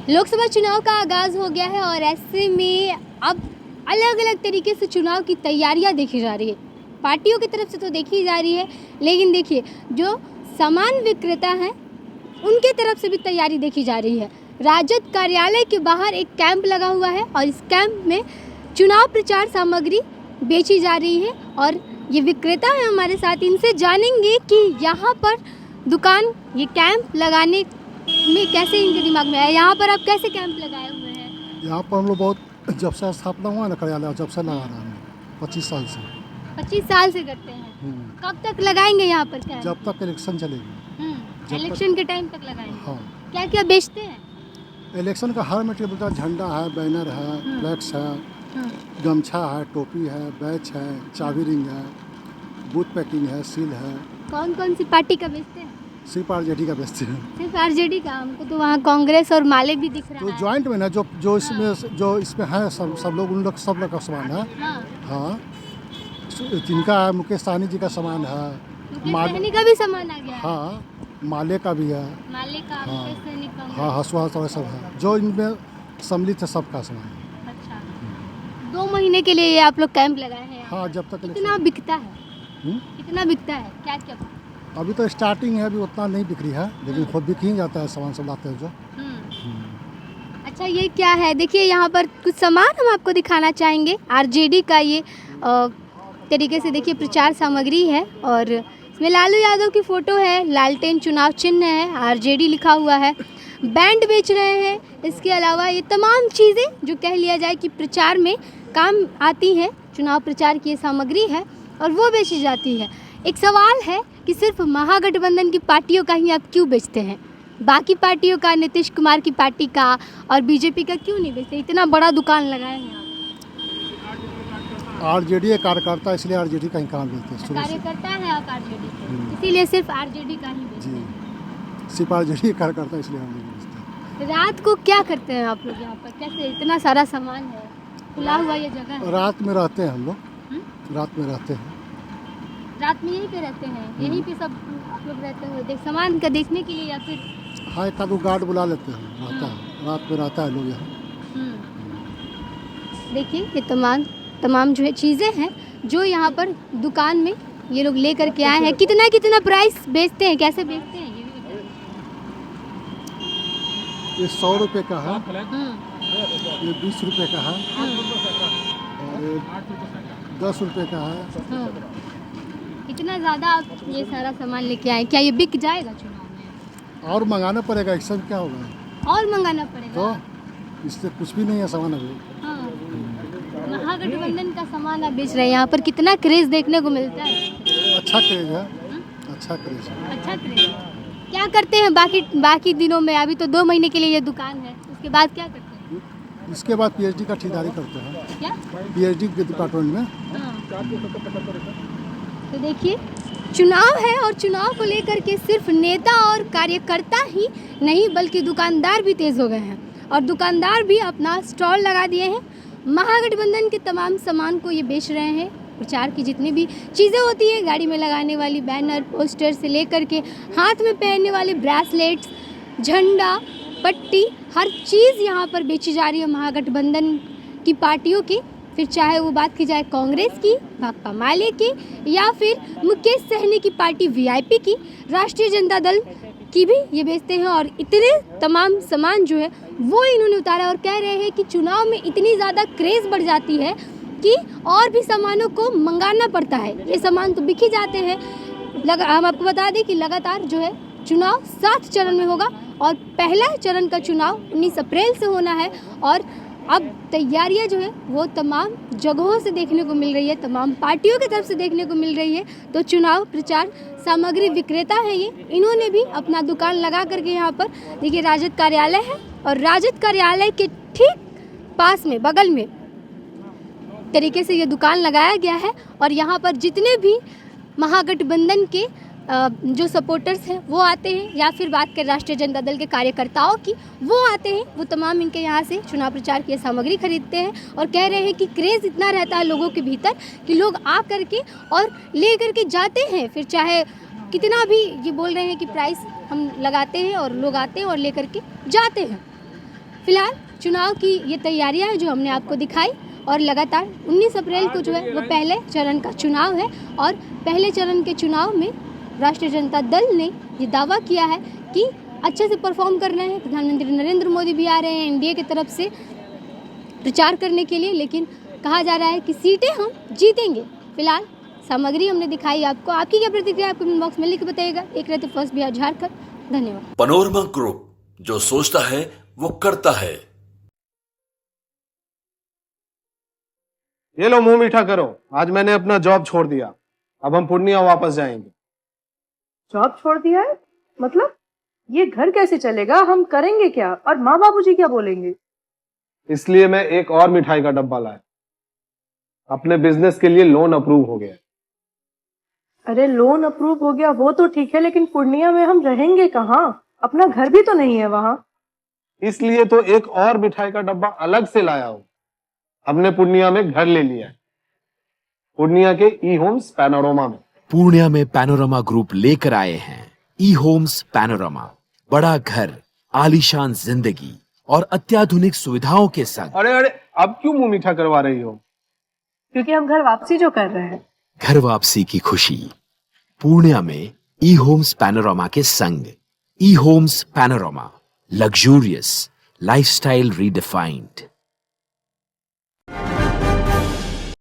लोकसभा चुनाव का आगाज़ हो गया है और ऐसे में अब अलग अलग तरीके से चुनाव की तैयारियां देखी जा रही है। पार्टियों की तरफ से तो देखी जा रही है, लेकिन देखिए जो सामान विक्रेता हैं उनके तरफ से भी तैयारी देखी जा रही है। राजद कार्यालय के बाहर एक कैंप लगा हुआ है और इस कैंप में चुनाव प्रचार सामग्री बेची जा रही है और ये विक्रेता है हमारे साथ, इनसे जानेंगे कि यहाँ पर दुकान ये कैंप लगाने में कैसे इनके दिमाग में आया। यहाँ पर आप कैसे कैंप लगाए हुए हैं? यहाँ पर हम लोग बहुत जब से स्थापना हुआ ना कार्यालय, जब से लगा रहा है 25 साल से। 25 साल से करते हैं। कब तक लगाएंगे यहाँ पर कैंप? जब तक इलेक्शन चलेगी। इलेक्शन के टाइम तक लगाएंगे। हाँ। क्या क्या बेचते हैं? इलेक्शन का हर मटेरियल का झंडा है, बैनर है, फ्लैक्स है, गमछा है, टोपी है, बैच है, चाबी रिंग है, बूथ पैकिंग है, सील है। कौन कौन सी पार्टी का बेचते हैं? सिर्फ आरजेडी का बेचते हैं। सिर्फ आरजेडी का? हमको तो वहाँ कांग्रेस और माले भी दिख रहा तो है। ज्वाइंट में ना जो इसमें है सब लोग, उन लोग सब लोग का सामान है। हाँ, जिनका है मुकेश सहनी जी का सामान है, सहनी का भी सामान आ गया। हाँ, माले का भी है। माले का, हाँ, मुकेश सहनी का। हाँ, हसुआ सब है जो इनमें सम्मिलित है, सबका सामान। अच्छा, 2 महीने के लिए ये आप लोग कैंप लगाए हैं? हाँ, जब तक कितना बिकता है? कितना बिकता है? क्या क्या? अभी तो स्टार्टिंग है, अभी उतना नहीं बिक्री है, लेकिन खुद बिक ही जाता है सामान सब लाते हैं जो। अच्छा, ये क्या है? देखिए यहाँ पर कुछ सामान हम आपको दिखाना चाहेंगे। आरजेडी का ये तरीके से देखिए प्रचार सामग्री है और इसमें लालू यादव की फ़ोटो है, लालटेन चुनाव चिन्ह है, आरजेडी लिखा हुआ है, बैंड बेच रहे हैं। इसके अलावा ये तमाम चीज़ें जो कह लिया जाए कि प्रचार में काम आती हैं, चुनाव प्रचार की ये सामग्री है और वो बेची जाती है। एक सवाल है कि सिर्फ महागठबंधन की पार्टियों का ही आप क्यों बेचते हैं? बाकी पार्टियों का, नीतीश कुमार की पार्टी का और बीजेपी का क्यों नहीं बेचते? इतना बड़ा दुकान लगाए हैं आप। आरजेडी एक कार्यकर्ता, इसलिए आरजेडी का ही काम बेचते हैं। कार्यकर्ता है आप आरजेडी के, इसीलिए सिर्फ आरजेडी का ही बेचते हैं। जी, सिर्फ आरजेडी कार्यकर्ता, इसलिए आरजेडी बेचते हैं। रात को क्या करते हैं आप लोग यहाँ पर? कैसे इतना सारा सामान है, खुला हुआ ये जगह है? रात में रहते हैं हम लोग, रात में रहते हैं। रात में यहीं पे रहते हैं? यहीं पे सब आप लोग रहते हो सामान का देखने के लिए या फिर? हाँ, एक आधो गार्ड बुला लेते हैं, रहता है, रात में रहता है लोग यहाँ। देखिए ये तमाम जो है चीज़ें हैं जो यहाँ पर दुकान में ये लोग ले करके आए हैं। कितना प्राइस बेचते हैं, कैसे बेचते हैं ये भी बताइए। ये 100 रुपये का है, ये 20 रुपये का है, और ये 10 रुपये का है। इतना ज़्यादा आप ये सारा सामान लेके आए, क्या ये बिक जाएगा चुनाव में? और मंगाना पड़ेगा, इससे क्या होगा? और मंगाना पड़ेगा तो इससे कुछ भी नहीं है सामान अभी। हाँ, महागठबंधन का सामान आप बेच रहे हैं। यहाँ पर कितना क्रेज देखने को मिलता है? अच्छा क्रेज है, अच्छा क्रेज है। अच्छा क्रेज है। क्या करते हैं बाकी दिनों में? अभी तो 2 महीने के लिए ये दुकान है, उसके बाद क्या करते हैं? इसके बाद पीएचडी का ठेकेदारी करते हैं। क्या? पीएचडी के डिपार्टमेंट में। तो देखिए चुनाव है और चुनाव को लेकर के सिर्फ नेता और कार्यकर्ता ही नहीं बल्कि दुकानदार भी तेज़ हो गए हैं और दुकानदार भी अपना स्टॉल लगा दिए हैं। महागठबंधन के तमाम सामान को ये बेच रहे हैं। प्रचार की जितनी भी चीज़ें होती है, गाड़ी में लगाने वाली बैनर, पोस्टर से लेकर के हाथ में पहनने वाले ब्रेसलेट्स, झंडा, पट्टी, हर चीज़ यहाँ पर बेची जा रही है महागठबंधन की पार्टियों की। फिर चाहे वो बात की जाए कांग्रेस की, भाकपा माले की या फिर मुकेश सहनी की पार्टी वीआईपी की, राष्ट्रीय जनता दल की भी ये बेचते हैं। और इतने तमाम सामान जो है वो इन्होंने उतारा और कह रहे हैं कि चुनाव में इतनी ज़्यादा क्रेज़ बढ़ जाती है कि और भी सामानों को मंगाना पड़ता है। ये सामान तो बिक ही जाते हैं। हम आपको बता दें कि लगातार जो है चुनाव 7 चरण में होगा और पहला चरण का चुनाव 19 अप्रैल से होना है और अब तैयारियां जो है वो तमाम जगहों से देखने को मिल रही है, तमाम पार्टियों की तरफ से देखने को मिल रही है। तो चुनाव प्रचार सामग्री विक्रेता है ये, इन्होंने भी अपना दुकान लगा करके यहाँ पर देखिए राजद कार्यालय है और राजद कार्यालय के ठीक पास में बगल में तरीके से ये दुकान लगाया गया है और यहाँ पर जितने भी महागठबंधन के जो सपोर्टर्स हैं वो आते हैं या फिर बात करें राष्ट्रीय जनता दल के कार्यकर्ताओं की, वो आते हैं, वो तमाम इनके यहाँ से चुनाव प्रचार की सामग्री खरीदते हैं और कह रहे हैं कि क्रेज़ इतना रहता है लोगों के भीतर कि लोग आ करके और ले करके जाते हैं। फिर चाहे कितना भी ये बोल रहे हैं कि प्राइस हम लगाते हैं और लोग आते हैं और ले करके जाते हैं। फिलहाल चुनाव की ये तैयारियां हैं जो हमने आपको दिखाई और लगातार 19 अप्रैल को जो है वो पहले चरण का चुनाव है और पहले चरण के चुनाव में राष्ट्रीय जनता दल ने ये दावा किया है कि अच्छे से परफॉर्म कर रहे हैं। प्रधानमंत्री नरेंद्र मोदी भी आ रहे हैं एनडीए की तरफ से प्रचार करने के लिए, लेकिन कहा जा रहा है कि सीटें हम जीतेंगे। फिलहाल सामग्री हमने दिखाई आपको। आपकी क्या प्रतिक्रिया आपको कमेंट बॉक्स में लिख के बताइएगा। एक रहते फर्स्ट बिहार झारखंड। धन्यवाद। पैनोरमा ग्रुप, जो सोचता है वो करता है। ये लो मुंह मीठा करो, आज मैंने अपना जॉब छोड़ दिया, अब हम पूर्णिया वापस जाएंगे। जॉब छोड़ दिया है? मतलब ये घर कैसे चलेगा? हम करेंगे क्या? और माँ बाबूजी क्या बोलेंगे? इसलिए मैं एक और मिठाई का डब्बा लाया। अपने बिजनेस के लिए लोन अप्रूव हो गया। अरे लोन अप्रूव हो गया वो तो ठीक है, लेकिन पूर्णिया में हम रहेंगे कहाँ? अपना घर भी तो नहीं है वहाँ। इसलिए तो एक और मिठाई का डब्बा अलग से लाया हूँ। हमने पूर्णिया में घर ले लिया है, पूर्णिया के ई होम्स पैनोरमा में। पूर्णिया में पैनोरमा ग्रुप लेकर आए हैं ई होम्स पैनोरमा। बड़ा घर, आलीशान जिंदगी और अत्याधुनिक सुविधाओं के संग। अरे अरे, अब क्यों मुंह मीठा करवा रही हो? क्योंकि हम घर वापसी जो कर रहे हैं। घर वापसी की खुशी पूर्णिया में ई होम्स पैनोरमा के संग। ई homes panorama, luxurious lifestyle redefined.